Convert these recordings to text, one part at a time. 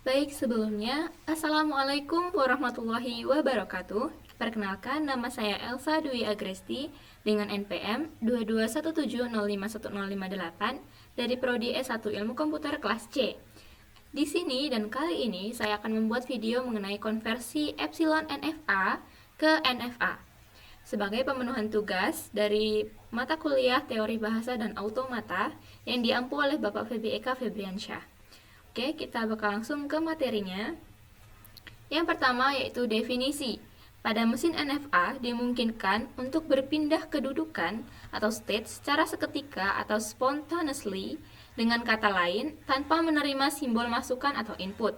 Baik, sebelumnya, Assalamualaikum warahmatullahi wabarakatuh. Perkenalkan, nama saya Elsa Dwi Agresti dengan NPM 22170510508 dari Prodi S1 Ilmu Komputer kelas C. Di sini dan kali ini saya akan membuat video mengenai konversi epsilon NFA ke NFA sebagai pemenuhan tugas dari mata kuliah Teori Bahasa dan Automata yang diampu oleh Bapak Febi Eka Febriansyah. Oke, kita bakal langsung ke materinya. Yang pertama yaitu definisi. Pada mesin NFA dimungkinkan untuk berpindah kedudukan atau state secara seketika atau spontaneously, dengan kata lain tanpa menerima simbol masukan atau input.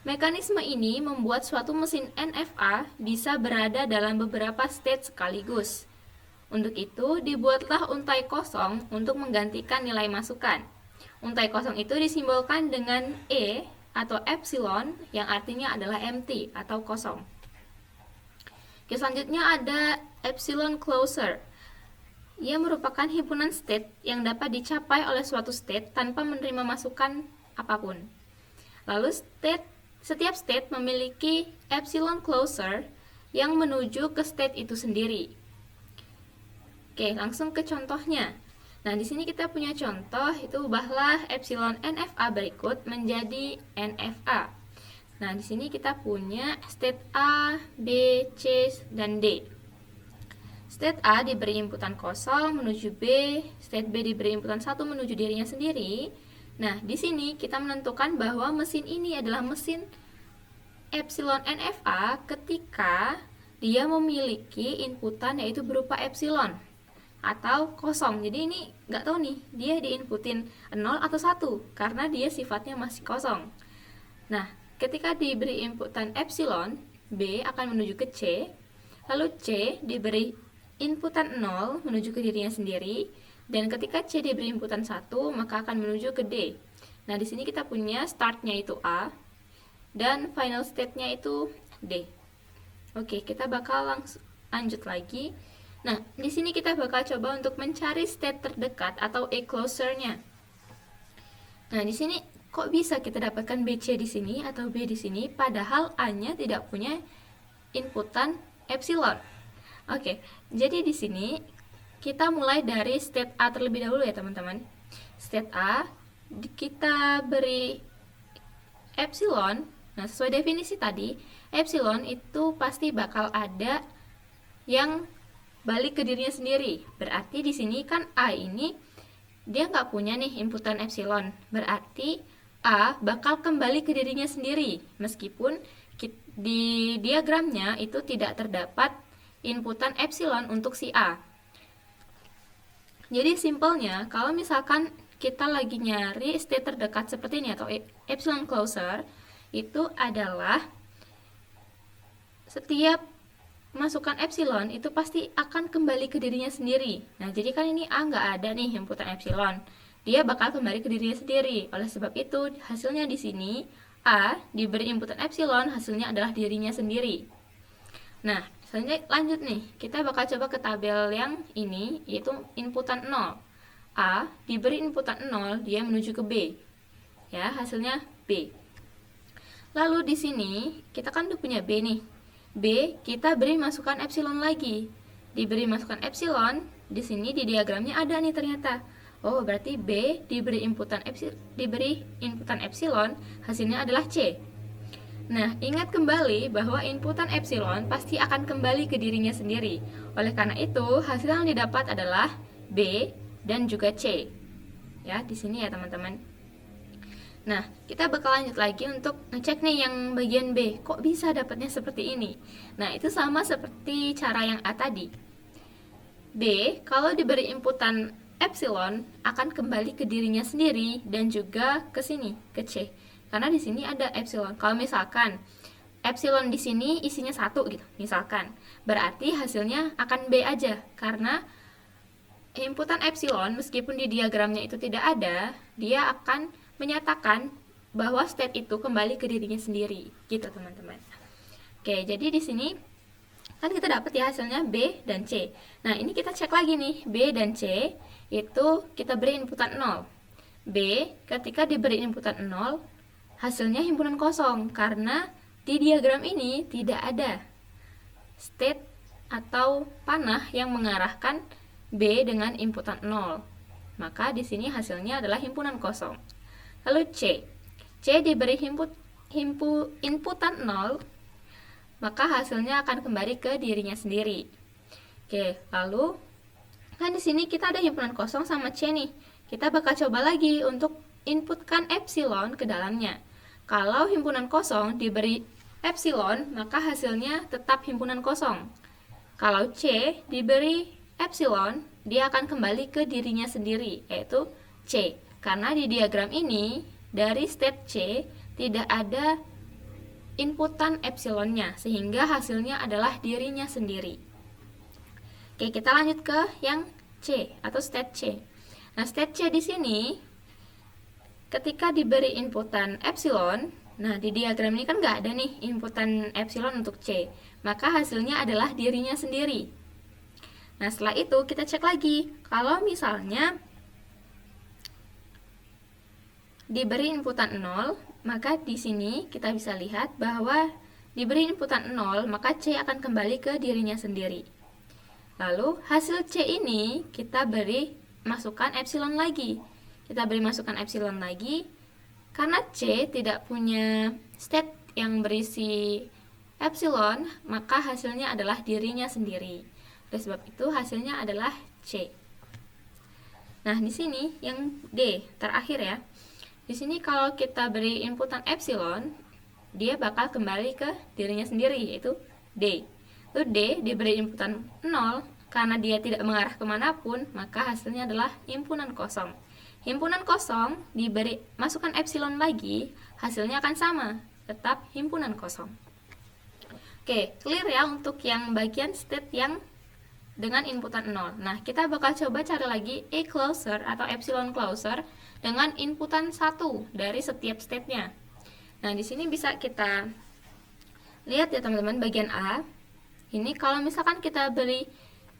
Mekanisme ini membuat suatu mesin NFA bisa berada dalam beberapa state sekaligus. Untuk itu, dibuatlah untai kosong untuk menggantikan nilai masukan. Untai kosong itu disimbolkan dengan E atau epsilon yang artinya adalah empty atau kosong. Oke, selanjutnya ada epsilon closer. Ia merupakan himpunan state yang dapat dicapai oleh suatu state tanpa menerima masukan apapun. Lalu setiap state memiliki epsilon closer yang menuju ke state itu sendiri. Oke, langsung ke contohnya. Nah, di sini kita punya contoh, itu ubahlah epsilon NFA berikut menjadi NFA. Nah, di sini kita punya state A, B, C, dan D. State A diberi inputan kosong menuju B, state B diberi inputan 1 menuju dirinya sendiri. Nah, di sini kita menentukan bahwa mesin ini adalah mesin epsilon NFA ketika dia memiliki inputan yaitu berupa epsilon atau kosong. Jadi ini nggak tahu nih, dia diinputin 0 atau 1 karena dia sifatnya masih kosong. Nah, ketika diberi inputan epsilon, B akan menuju ke C, lalu C diberi inputan 0 menuju ke dirinya sendiri, dan ketika C diberi inputan 1 maka akan menuju ke D. Nah, di sini kita punya startnya itu A dan final state-nya itu D. Oke, kita bakal langsung lanjut lagi. Nah, di sini kita bakal coba untuk mencari state terdekat atau A closer-nya. Nah, di sini kok bisa kita dapatkan BC di sini atau B di sini padahal A-nya tidak punya inputan epsilon. Oke, jadi di sini kita mulai dari state A terlebih dahulu ya, teman-teman. State A kita beri epsilon. Nah, sesuai definisi tadi, epsilon itu pasti bakal ada yang balik ke dirinya sendiri. Berarti di sini kan A ini dia nggak punya nih inputan epsilon. Berarti A bakal kembali ke dirinya sendiri meskipun di diagramnya itu tidak terdapat inputan epsilon untuk si A. Jadi simpelnya kalau misalkan kita lagi nyari state terdekat seperti ini atau epsilon closer, itu adalah setiap masukan epsilon itu pasti akan kembali ke dirinya sendiri. Nah, jadi kan ini A nggak ada nih inputan epsilon, dia bakal kembali ke dirinya sendiri. Oleh sebab itu, hasilnya di sini A diberi inputan epsilon, hasilnya adalah dirinya sendiri. Nah, selanjutnya lanjut nih, kita bakal coba ke tabel yang ini, yaitu inputan 0. A diberi inputan 0, dia menuju ke B. Ya, hasilnya B. Lalu di sini kita kan udah punya B nih. B kita beri masukan epsilon lagi. Diberi masukan epsilon, di sini di diagramnya ada nih ternyata. Oh, berarti B diberi inputan epsilon, hasilnya adalah C. Nah, ingat kembali bahwa inputan epsilon pasti akan kembali ke dirinya sendiri. Oleh karena itu, hasil yang didapat adalah B dan juga C. Ya, di sini ya, teman-teman. Nah, kita bakal lanjut lagi untuk ngecek nih yang bagian B. Kok bisa dapatnya seperti ini? Nah, itu sama seperti cara yang A tadi. B, kalau diberi inputan epsilon, akan kembali ke dirinya sendiri dan juga ke sini, ke C. Karena di sini ada epsilon. Kalau misalkan epsilon di sini isinya 1 gitu, misalkan, berarti hasilnya akan B aja. Karena inputan epsilon meskipun di diagramnya itu tidak ada, dia akan menyatakan bahwa state itu kembali ke dirinya sendiri, gitu teman-teman. Oke, jadi di sini kan kita dapat ya hasilnya B dan C. Nah, ini kita cek lagi nih, B dan C itu kita beri inputan 0. B ketika diberi inputan 0, hasilnya himpunan kosong karena di diagram ini tidak ada state atau panah yang mengarahkan B dengan inputan 0. Maka di sini hasilnya adalah himpunan kosong. Lalu C diberi inputan 0, maka hasilnya akan kembali ke dirinya sendiri. Oke, lalu kan di sini kita ada himpunan kosong sama C nih. Kita bakal coba lagi untuk inputkan epsilon ke dalamnya. Kalau himpunan kosong diberi epsilon, maka hasilnya tetap himpunan kosong. Kalau C diberi epsilon, dia akan kembali ke dirinya sendiri, yaitu C. Karena di diagram ini, dari state C tidak ada inputan epsilonnya, sehingga hasilnya adalah dirinya sendiri. Oke, kita lanjut ke yang C atau state C. Nah, state C di sini ketika diberi inputan epsilon, nah di diagram ini kan nggak ada nih inputan epsilon untuk C, maka hasilnya adalah dirinya sendiri. Nah, setelah itu kita cek lagi. Kalau misalnya diberi inputan 0, maka di sini kita bisa lihat bahwa diberi inputan 0, maka C akan kembali ke dirinya sendiri. Lalu hasil C ini kita beri masukkan epsilon lagi. Kita beri masukkan epsilon lagi. Karena C tidak punya state yang berisi epsilon, maka hasilnya adalah dirinya sendiri. Oleh sebab itu hasilnya adalah C. Nah, di sini yang D terakhir ya. Di sini kalau kita beri inputan epsilon, dia bakal kembali ke dirinya sendiri, yaitu D. Lalu D diberi inputan 0, karena dia tidak mengarah kemanapun, maka hasilnya adalah himpunan kosong. Himpunan kosong diberi masukkan epsilon lagi, hasilnya akan sama, tetap himpunan kosong. Oke, clear ya untuk yang bagian state yang dengan inputan 0. Nah, kita bakal coba cari lagi A closer atau epsilon closer dengan inputan 1 dari setiap state-nya. Nah, di sini bisa kita lihat ya teman-teman bagian A. Ini kalau misalkan kita beri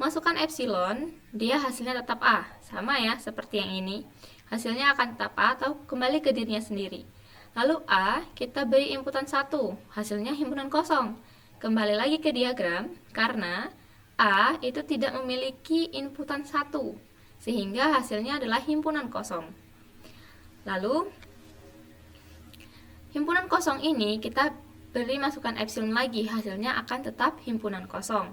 masukkan epsilon, dia hasilnya tetap A. Sama ya, seperti yang ini. Hasilnya akan tetap A atau kembali ke dirinya sendiri. Lalu A, kita beri inputan 1, hasilnya himpunan kosong. Kembali lagi ke diagram, karena A itu tidak memiliki inputan 1, sehingga hasilnya adalah himpunan kosong. Lalu, himpunan kosong ini kita beri masukkan epsilon lagi, hasilnya akan tetap himpunan kosong.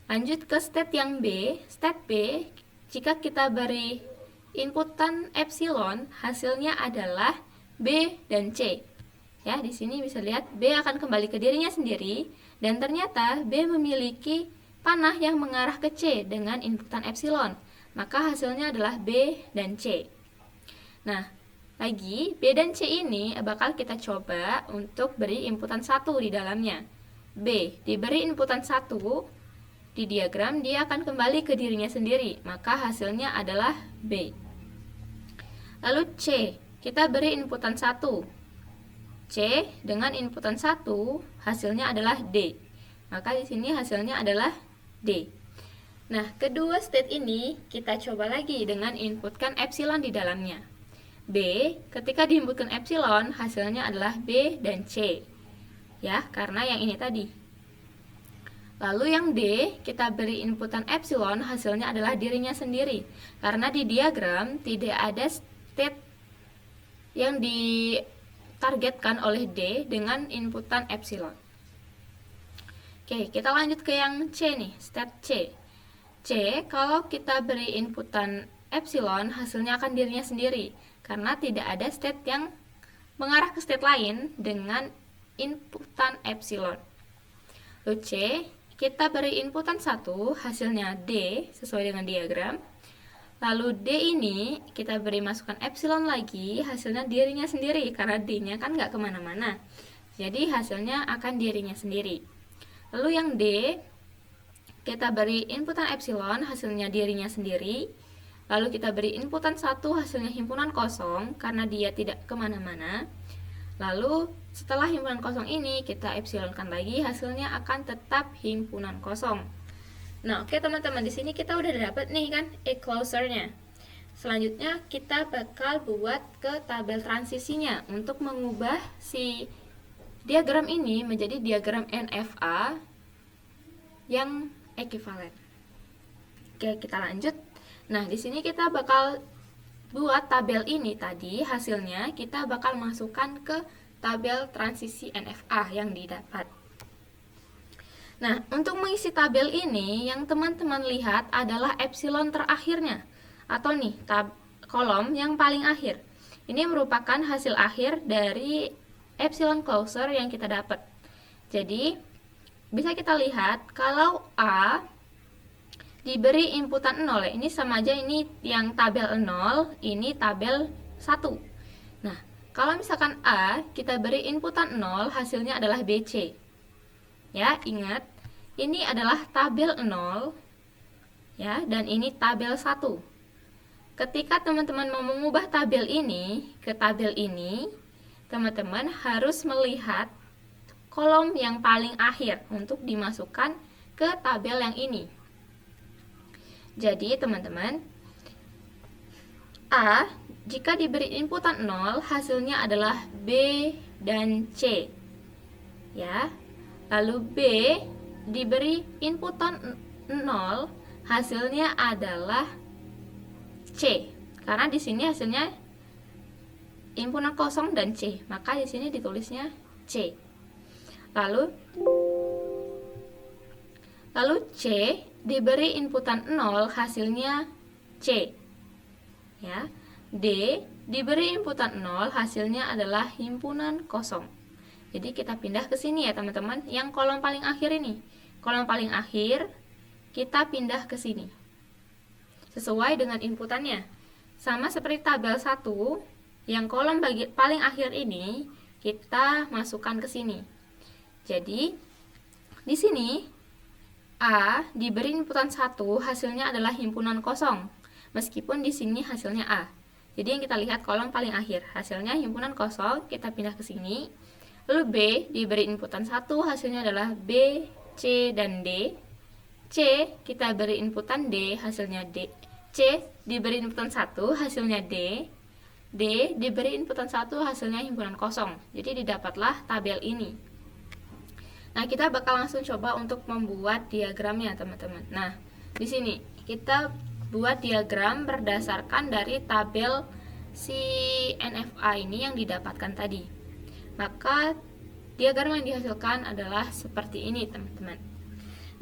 Lanjut ke state yang B. State B, jika kita beri inputan epsilon, hasilnya adalah B dan C. Ya, di sini bisa lihat B akan kembali ke dirinya sendiri, dan ternyata B memiliki panah yang mengarah ke C dengan inputan epsilon. Maka hasilnya adalah B dan C. Nah, lagi B dan C ini bakal kita coba untuk beri inputan 1 di dalamnya. B diberi inputan 1, di diagram dia akan kembali ke dirinya sendiri, maka hasilnya adalah B. Lalu C, kita beri inputan 1. C dengan inputan 1, hasilnya adalah D. Maka di sini hasilnya adalah D. Nah, kedua state ini kita coba lagi dengan inputkan epsilon di dalamnya. B, ketika diinputkan epsilon, hasilnya adalah B dan C. Ya, karena yang ini tadi. Lalu yang D, kita beri inputan epsilon, hasilnya adalah dirinya sendiri. Karena di diagram tidak ada state yang ditargetkan oleh D dengan inputan epsilon. Oke, kita lanjut ke yang C nih, state C. C, kalau kita beri inputan epsilon, hasilnya akan dirinya sendiri. Karena tidak ada state yang mengarah ke state lain dengan inputan epsilon. Lalu C, kita beri inputan 1, hasilnya D sesuai dengan diagram. Lalu D ini kita beri masukkan epsilon lagi, hasilnya dirinya sendiri karena D-nya kan nggak kemana-mana. Jadi hasilnya akan dirinya sendiri. Lalu yang D, kita beri inputan epsilon, hasilnya dirinya sendiri. Lalu kita beri inputan 1, hasilnya himpunan kosong karena dia tidak kemana-mana. Lalu setelah himpunan kosong ini kita epsilonkan lagi, hasilnya akan tetap himpunan kosong. Nah, oke teman-teman, di sini kita udah dapat nih kan A closer-nya. selanjutnya kita bakal buat ke tabel transisinya untuk mengubah si diagram ini menjadi diagram NFA yang ekuivalen. Oke, kita lanjut. Nah, di sini kita bakal buat tabel ini tadi, hasilnya kita bakal masukkan ke tabel transisi NFA yang didapat. Nah, untuk mengisi tabel ini, yang teman-teman lihat adalah epsilon terakhirnya, atau nih, kolom yang paling akhir. Ini merupakan hasil akhir dari epsilon closure yang kita dapat. Jadi, bisa kita lihat, kalau A diberi inputan 0, ini sama aja ini yang tabel 0, ini tabel 1. Nah, kalau misalkan A, kita beri inputan 0, hasilnya adalah BC. Ya, ingat, ini adalah tabel 0, ya, dan ini tabel 1. Ketika teman-teman mau mengubah tabel ini ke tabel ini, teman-teman harus melihat kolom yang paling akhir untuk dimasukkan ke tabel yang ini. Jadi, teman-teman, A, jika diberi inputan 0, hasilnya adalah B dan C. Ya. Lalu B diberi inputan 0, hasilnya adalah C. Karena di sini hasilnya inputan kosong dan C, maka di sini ditulisnya C. Lalu C diberi inputan 0, hasilnya C. Ya. D diberi inputan 0, hasilnya adalah himpunan kosong. Jadi kita pindah ke sini ya teman-teman, yang kolom paling akhir ini. Kolom paling akhir kita pindah ke sini. Sesuai dengan inputannya. Sama seperti tabel 1, yang kolom paling akhir ini kita masukkan ke sini. Jadi di sini A diberi inputan 1, hasilnya adalah himpunan kosong. Meskipun di sini hasilnya A. Jadi yang kita lihat kolom paling akhir, hasilnya himpunan kosong, kita pindah ke sini. Lalu B diberi inputan 1, hasilnya adalah B, C, dan D. C kita beri inputan D, hasilnya D. C diberi inputan 1, hasilnya D. D diberi inputan 1, hasilnya himpunan kosong. Jadi didapatlah tabel ini. Nah, kita bakal langsung coba untuk membuat diagramnya, teman-teman. Nah, di sini kita buat diagram berdasarkan dari tabel si NFA ini yang didapatkan tadi. Maka diagram yang dihasilkan adalah seperti ini, teman-teman.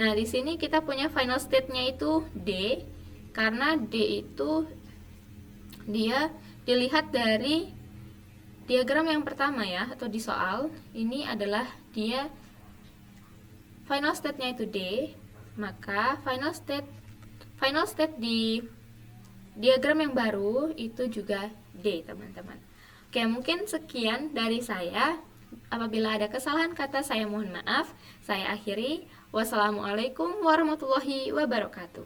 Nah, di sini kita punya final state-nya itu D, karena D itu dia dilihat dari diagram yang pertama ya, atau di soal ini adalah dia final state-nya itu D, maka final state di diagram yang baru itu juga D, teman-teman. Oke, mungkin sekian dari saya. Apabila ada kesalahan kata, saya mohon maaf. Saya akhiri. Wassalamualaikum warahmatullahi wabarakatuh.